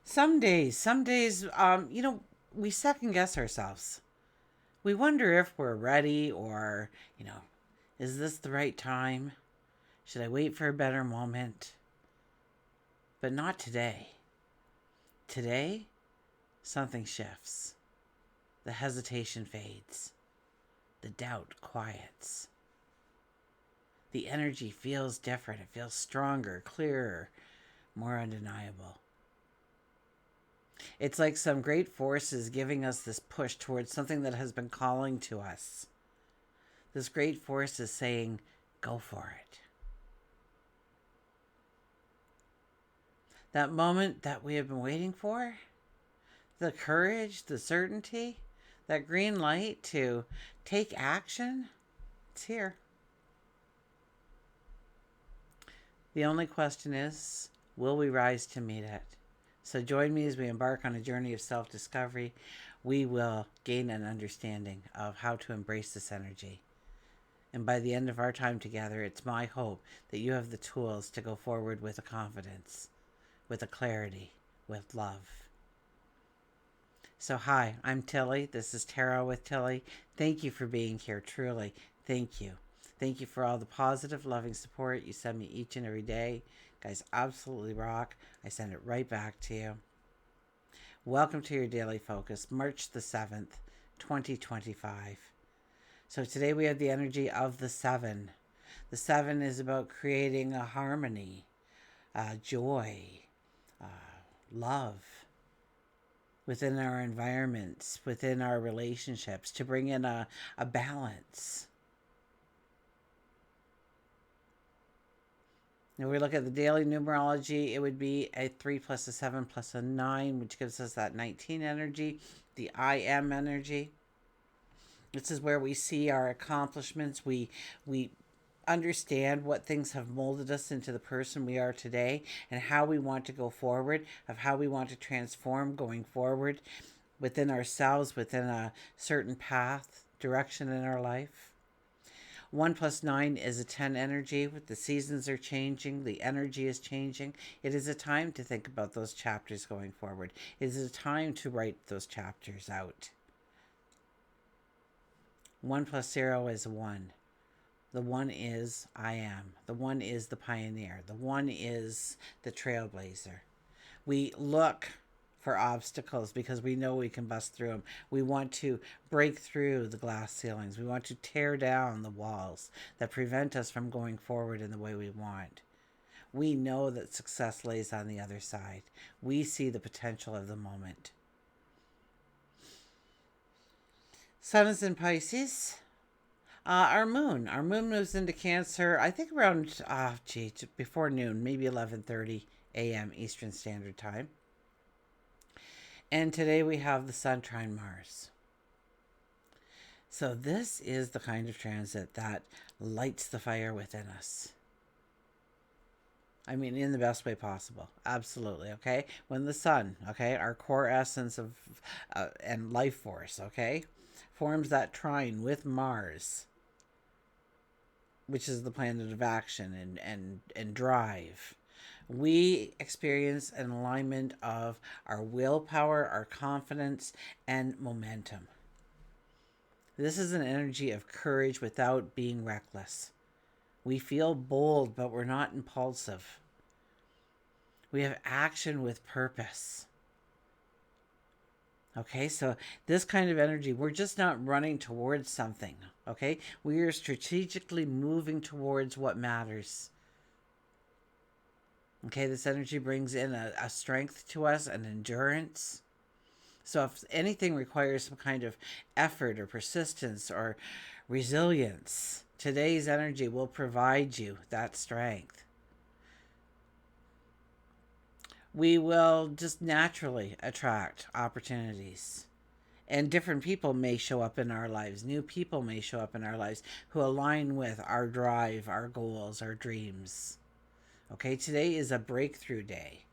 Some days, we second guess ourselves. We wonder if we're ready or, is this the right time? Should I wait for a better moment? But not today. Today, something shifts. The hesitation fades. The doubt quiets. The energy feels different. It feels stronger, clearer, more undeniable. It's like some great force is giving us this push towards something that has been calling to us. This great force is saying, go for it. That moment that we have been waiting for, the courage, the certainty, that green light to take action, it's here. The only question is, will we rise to meet it? So join me as we embark on a journey of self discovery. We will gain an understanding of how to embrace this energy. And by the end of our time together, it's my hope that you have the tools to go forward with a confidence, with a clarity, with love. So, hi, I'm Tilly. This is Tarot with Tilly. Thank you for being here, truly. Thank you. Thank you for all the positive, loving support you send me each and every day. Guys, absolutely rock. I send it right back to you. Welcome to your daily focus, March the 7th, 2025. So today we have the energy of the 7. The 7 is about creating a harmony, joy, uh, love within our environments, within our relationships, to bring in a balance. If we look at the daily numerology, it would be a 3 plus a 7 plus a 9, which gives us that 19 energy, the I am energy. This is where we see our accomplishments. We understand what things have molded us into the person we are today and how we want to go forward, of how we want to transform going forward within ourselves, within a certain path, direction in our life. 1 plus 9 is a 10 energy. The seasons are changing. The energy is changing. It is a time to think about those chapters going forward. It is a time to write those chapters out. 1 plus 0 is 1. The 1 is I am. The 1 is the pioneer. The 1 is the trailblazer. We look for obstacles because we know we can bust through them. We want to break through the glass ceilings. We want to tear down the walls that prevent us from going forward in the way we want. We know that success lays on the other side. We see the potential of the moment. Sun is in Pisces. Our moon moves into Cancer, I think around, before noon, maybe 11:30 a.m. Eastern Standard Time. And today we have the Sun trine Mars. So this is the kind of transit that lights the fire within us. I mean, in the best way possible. Absolutely, okay? When the sun, okay, our core essence of and life force, okay, forms that trine with Mars, which is the planet of action and drive, we experience an alignment of our willpower, our confidence, and momentum. This is an energy of courage without being reckless. We feel bold, but we're not impulsive. We have action with purpose. Okay, so this kind of energy, we're just not running towards something. Okay, we are strategically moving towards what matters. Okay, this energy brings in a strength to us, an endurance. So if anything requires some kind of effort or persistence or resilience, today's energy will provide you that strength. We will just naturally attract opportunities. And different people may show up in our lives. New people may show up in our lives who align with our drive, our goals, our dreams. Okay, today is a breakthrough day.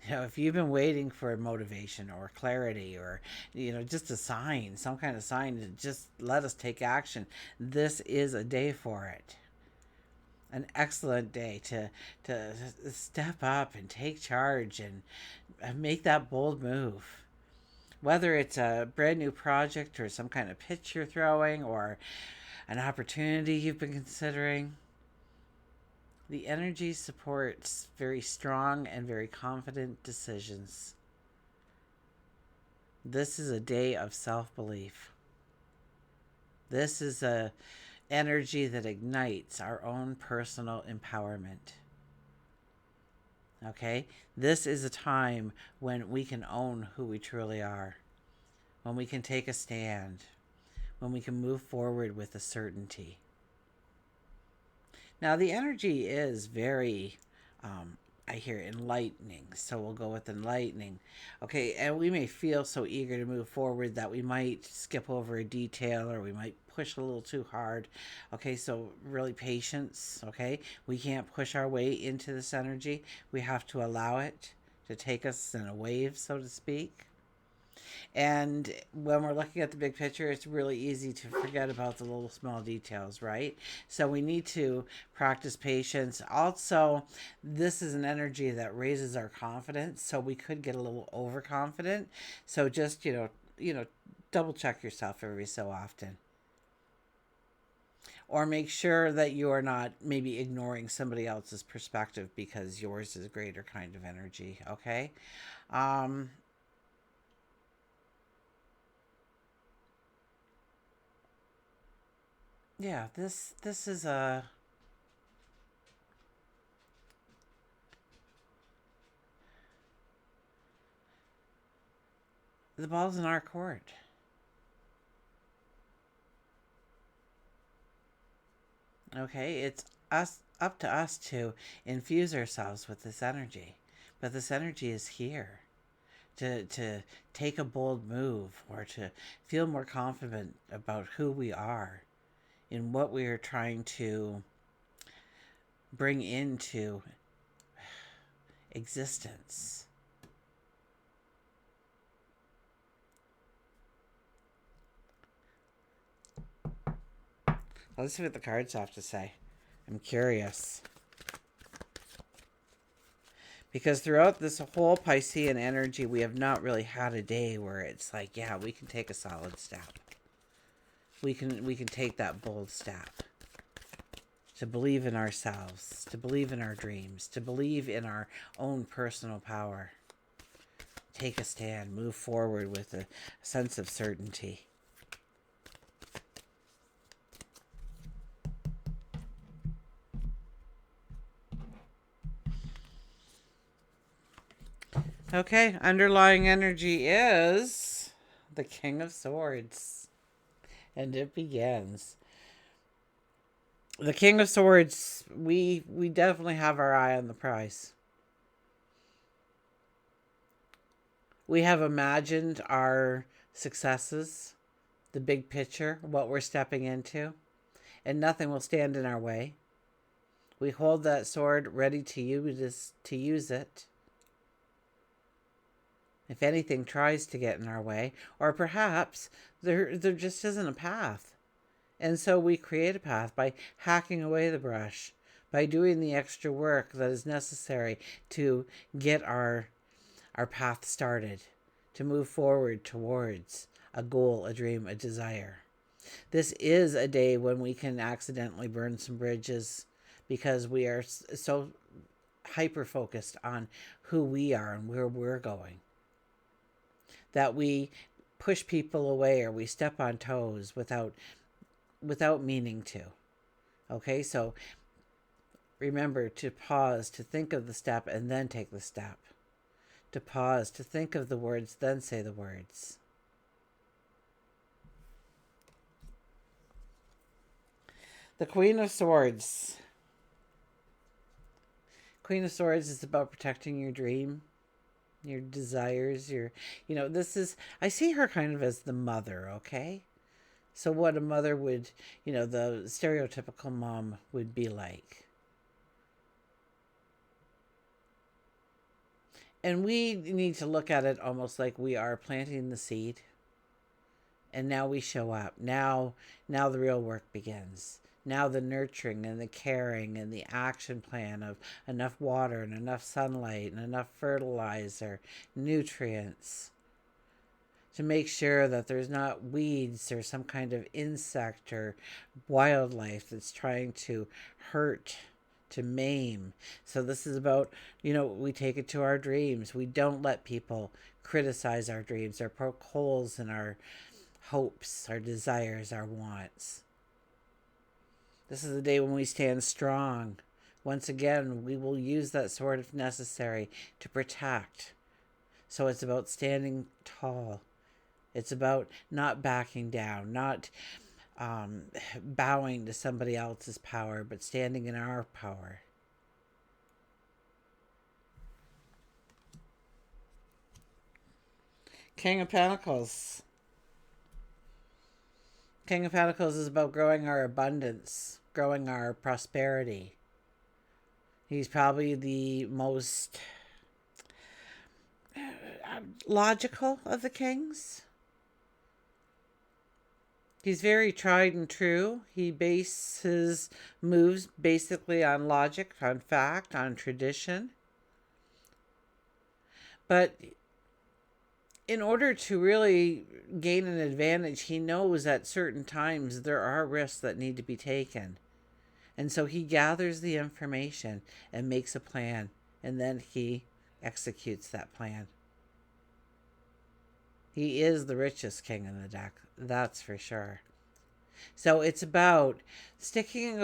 If you've been waiting for motivation or clarity or, just a sign, some kind of sign to just let us take action, this is a day for it. An excellent day to step up and take charge and make that bold move. Whether it's a brand new project or some kind of pitch you're throwing or an opportunity you've been considering, the energy supports very strong and very confident decisions. This is a day of self belief. This is a energy that ignites our own personal empowerment. Okay? This is a time when we can own who we truly are, when we can take a stand, when we can move forward with a certainty. Now, the energy is very, I hear enlightening, so we'll go with enlightening. Okay, and we may feel so eager to move forward that we might skip over a detail or we might push a little too hard. Okay, so really patience. Okay, we can't push our way into this energy, we have to allow it to take us in a wave, so to speak. And when we're looking at the big picture, it's really easy to forget about the little small details, right? So we need to practice patience. Also, this is an energy that raises our confidence, so we could get a little overconfident. So just, double check yourself every so often. Or make sure that you are not maybe ignoring somebody else's perspective because yours is a greater kind of energy, okay? Um, yeah, this is a the ball's in our court. Okay, it's us up to us to infuse ourselves with this energy. But this energy is here to take a bold move or to feel more confident about who we are in what we are trying to bring into existence. Let's see what the cards have to say. I'm curious. Because throughout this whole Piscean energy, we have not really had a day where it's like, yeah, we can take a solid step. We can take that bold step to believe in ourselves, to believe in our dreams, to believe in our own personal power. Take a stand, move forward with a sense of certainty. Okay, underlying energy is the King of Swords. And it begins. The King of Swords, we definitely have our eye on the prize. We have imagined our successes, the big picture, what we're stepping into, and nothing will stand in our way. We hold that sword ready to use it. If anything tries to get in our way, or perhaps there just isn't a path. And so we create a path by hacking away the brush, by doing the extra work that is necessary to get our path started, to move forward towards a goal, a dream, a desire. This is a day when we can accidentally burn some bridges because we are so hyper focused on who we are and where we're going that we push people away or we step on toes without meaning to. Okay, so remember to pause, to think of the step and then take the step. To pause, to think of the words, then say the words. The Queen of Swords. Queen of Swords is about protecting your dream, your desires, this is, I see her kind of as the mother, okay? So what a mother would, the stereotypical mom would be like. And we need to look at it almost like we are planting the seed. And now we show up. Now the real work begins. Now the nurturing and the caring and the action plan of enough water and enough sunlight and enough fertilizer, nutrients, to make sure that there's not weeds or some kind of insect or wildlife that's trying to hurt, to maim. So this is about, we take it to our dreams. We don't let people criticize our dreams or poke holes in our hopes, our desires, our wants. This is the day when we stand strong. Once again, we will use that sword if necessary to protect. So it's about standing tall. It's about not backing down, not bowing to somebody else's power, but standing in our power. King of Pentacles. King of Pentacles is about growing our abundance, growing our prosperity. He's probably the most logical of the kings. He's very tried and true. He bases his moves basically on logic, on fact, on tradition. But in order to really gain an advantage, he knows at certain times there are risks that need to be taken. And so he gathers the information and makes a plan, and then he executes that plan. He is the richest king in the deck, that's for sure. So it's about sticking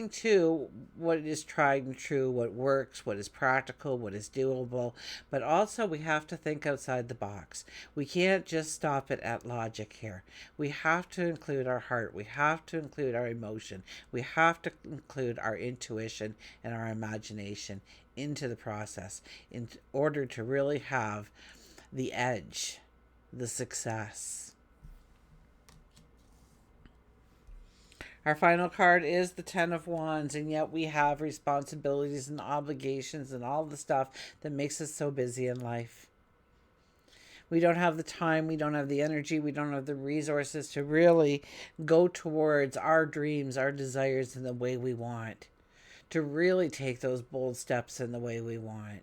to what is tried and true, what works, what is practical, what is doable, but also we have to think outside the box. We can't just stop it at logic here. We have to include our heart. We have to include our emotion. We have to include our intuition and our imagination into the process in order to really have the edge, the success. Our final card is the Ten of Wands, and yet we have responsibilities and obligations and all the stuff that makes us so busy in life. We don't have the time, we don't have the energy, we don't have the resources to really go towards our dreams, our desires in the way we want, to really take those bold steps in the way we want.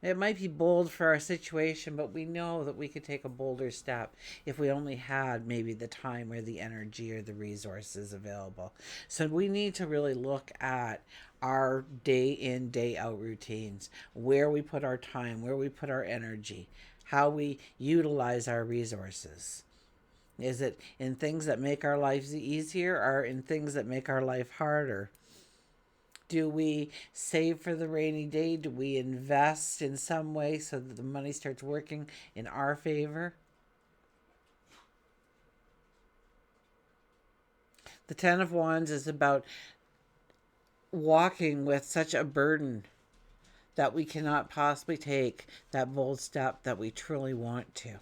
It might be bold for our situation, but we know that we could take a bolder step if we only had maybe the time or the energy or the resources available. So we need to really look at our day in, day out routines, where we put our time, where we put our energy, how we utilize our resources. Is it in things that make our lives easier or in things that make our life harder? Do we save for the rainy day? Do we invest in some way so that the money starts working in our favor? The Ten of Wands is about walking with such a burden that we cannot possibly take that bold step that we truly want to.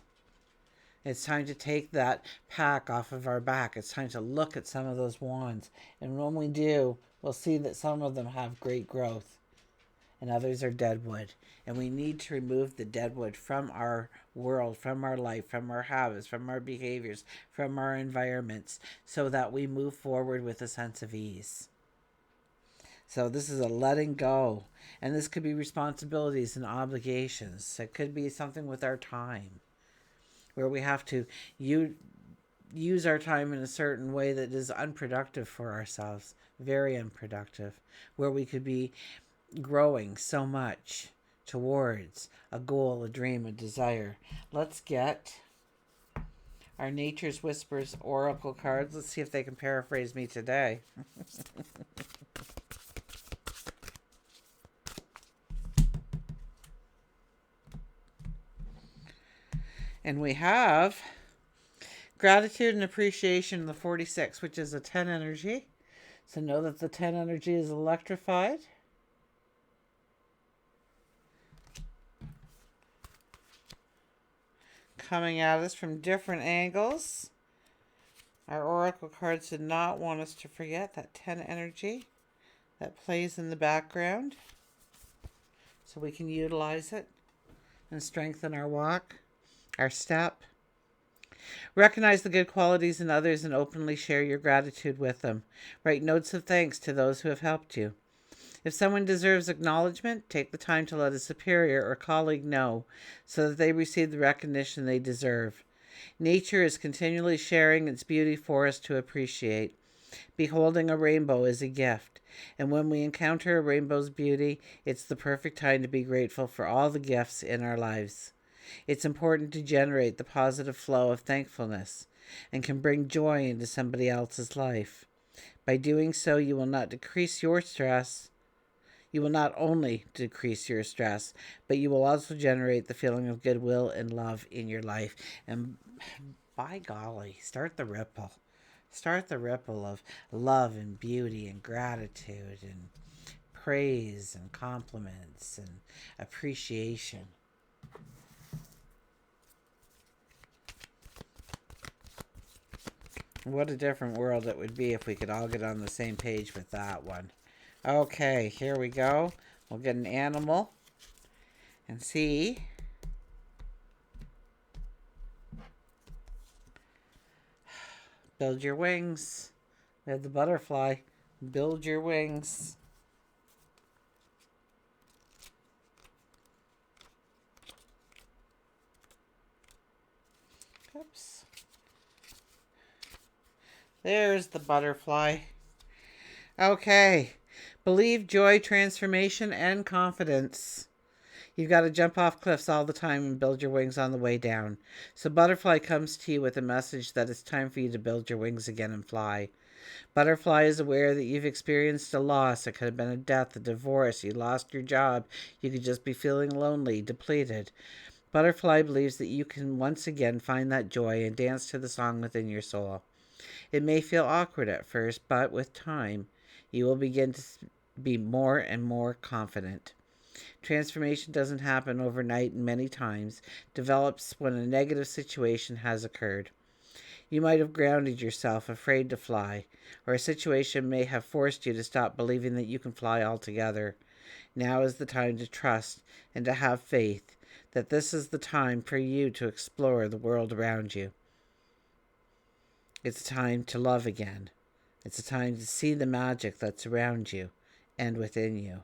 It's time to take that pack off of our back. It's time to look at some of those wands. And when we do, we'll see that some of them have great growth and others are deadwood. And we need to remove the deadwood from our world, from our life, from our habits, from our behaviors, from our environments, so that we move forward with a sense of ease. So this is a letting go. And this could be responsibilities and obligations. It could be something with our time, where we have to use our time in a certain way that is unproductive for ourselves, very unproductive, where we could be growing so much towards a goal, a dream, a desire. Let's get our Nature's Whispers Oracle cards. Let's see if they can paraphrase me today. And we have Gratitude and Appreciation in the 46, which is a 10 energy. So know that the 10 energy is electrified. Coming at us from different angles. Our oracle cards did not want us to forget that 10 energy that plays in the background, so we can utilize it and strengthen our walk, our step. Recognize the good qualities in others and openly share your gratitude with them. Write notes of thanks to those who have helped you. If someone deserves acknowledgement, take the time to let a superior or colleague know so that they receive the recognition they deserve. Nature is continually sharing its beauty for us to appreciate. Beholding a rainbow is a gift, and when we encounter a rainbow's beauty, it's the perfect time to be grateful for all the gifts in our lives. It's important to generate the positive flow of thankfulness and can bring joy into somebody else's life. By doing so, you will not decrease your stress. You will not only decrease your stress, but you will also generate the feeling of goodwill and love in your life. And by golly, start the ripple. Start the ripple of love and beauty and gratitude and praise and compliments and appreciation. What a different world it would be if we could all get on the same page with that one. Okay, here we go. We'll get an animal and see. Build your wings. We have the butterfly. Build your wings. Oops. There's the butterfly. Okay. Believe, joy, transformation, and confidence. You've got to jump off cliffs all the time and build your wings on the way down. So Butterfly comes to you with a message that it's time for you to build your wings again and fly. Butterfly is aware that you've experienced a loss. It could have been a death, a divorce, you lost your job, you could just be feeling lonely, depleted. Butterfly believes that you can once again find that joy and dance to the song within your soul. It may feel awkward at first, but with time, you will begin to be more and more confident. Transformation doesn't happen overnight and many times develops when a negative situation has occurred. You might have grounded yourself, afraid to fly, or a situation may have forced you to stop believing that you can fly altogether. Now is the time to trust and to have faith that this is the time for you to explore the world around you. It's time to love again. It's a time to see the magic that's around you and within you.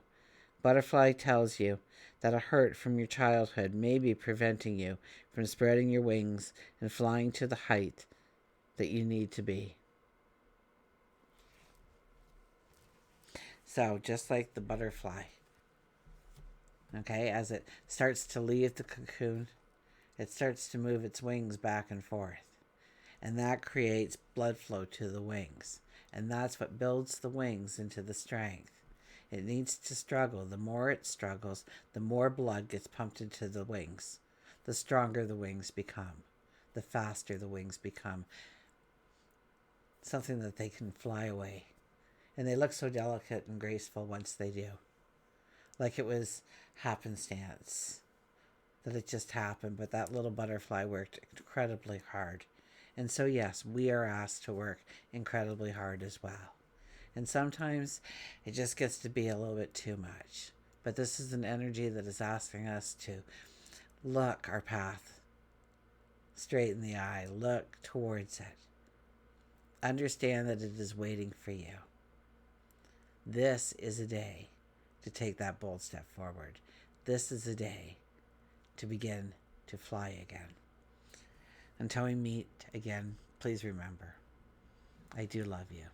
Butterfly tells you that a hurt from your childhood may be preventing you from spreading your wings and flying to the height that you need to be. So, just like the butterfly, okay, as it starts to leave the cocoon, it starts to move its wings back and forth. And that creates blood flow to the wings. And that's what builds the wings into the strength. It needs to struggle. The more it struggles, the more blood gets pumped into the wings. The stronger the wings become. The faster the wings become. Something that they can fly away. And they look so delicate and graceful once they do. Like it was happenstance. That it just happened. But that little butterfly worked incredibly hard. And so yes, we are asked to work incredibly hard as well. And sometimes it just gets to be a little bit too much. But this is an energy that is asking us to look our path straight in the eye, look towards it. Understand that it is waiting for you. This is a day to take that bold step forward. This is a day to begin to fly again. Until we meet again, please remember, I do love you.